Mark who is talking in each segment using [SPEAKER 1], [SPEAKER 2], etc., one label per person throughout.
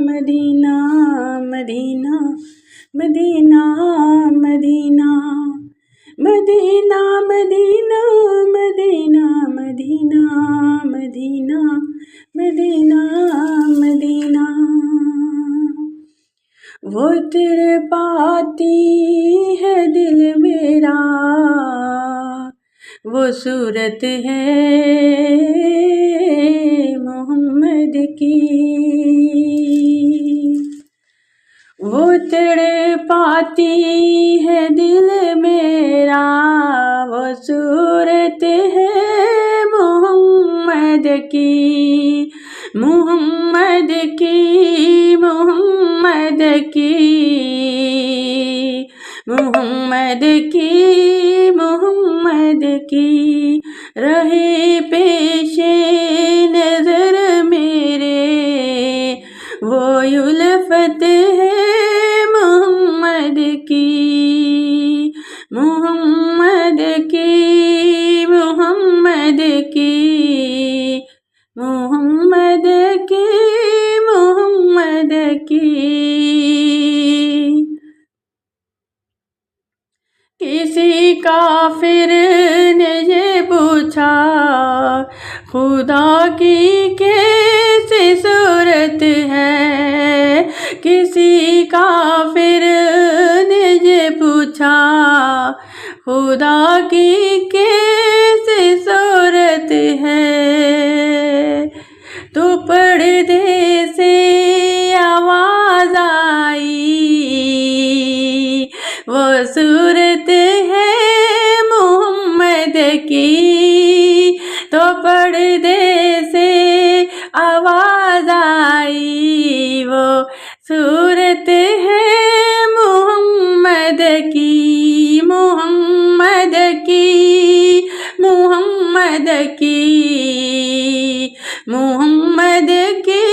[SPEAKER 1] مدینہ مدینہ مدینہ مدینہ مدینہ مدینہ مدینہ مدینہ مدینہ مدینہ مدینہ وہ تڑ پاتی ہے دل میرا، وہ صورت ہے محمد کی، وہ تڑ پاتی ہے دل میرا، وہ صورت ہے محمد کی، محمد کی، محمد کی، محمد کی، محمد کی، رہے پیش نظر میرے وہ الفت ہے محمد کی، محمد کی، محمد کی، محمد کی، محمد کی۔ کسی کافر نے یہ پوچھا خدا کی کیسی صورت ہے، کسی کافر نے یہ پوچھا خدا کی کیسی صورت ہے، تو پردے سے آواز آئی وہ صورت ہے محمد کی، تو پردے سے آواز آئی وہ صورت ہے محمد کی، محمد کی، محمد کی، محمد کی،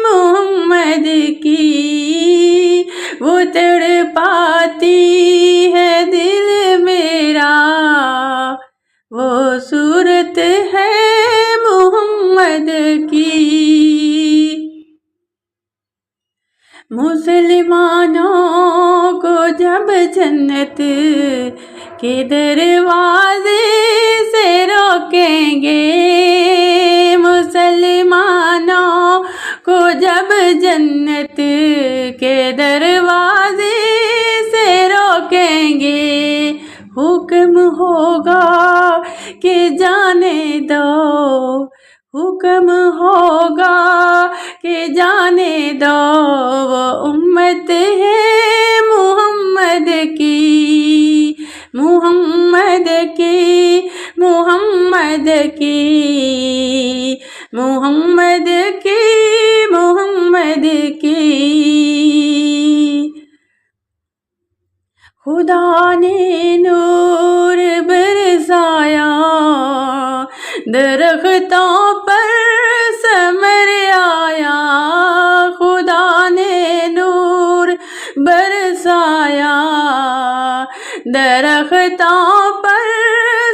[SPEAKER 1] محمد کی، وہ تڑ پاتی ہے دل میرا، وہ صورت ہے محمد کی۔ مسلمانوں کو جب جنت کے دروازے سے روکیں گے، مسلمانوں کو جب جنت کے دروازے سے روکیں گے، حکم ہوگا کہ جانے دو، حکم ہوگا کہ جانے دو، وہ امت ہے محمد کی، محمد کی، محمد کی، محمد کی، محمد کی۔ خدا نے نور برسایا درختوں پر ثمر آیا، خدا نے نور برسایا درختوں پر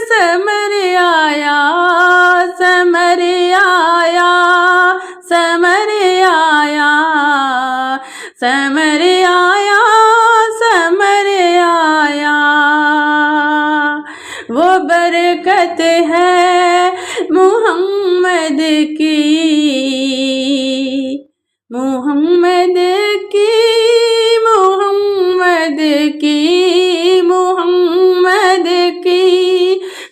[SPEAKER 1] ثمر آیا، ثمر آیا، ثمر آیا، ثمر آیا، ثمر آیا، وہ برکت ہے محمد کی، محمد کی، محمد کی، محمد کی،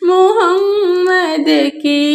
[SPEAKER 1] محمد کی۔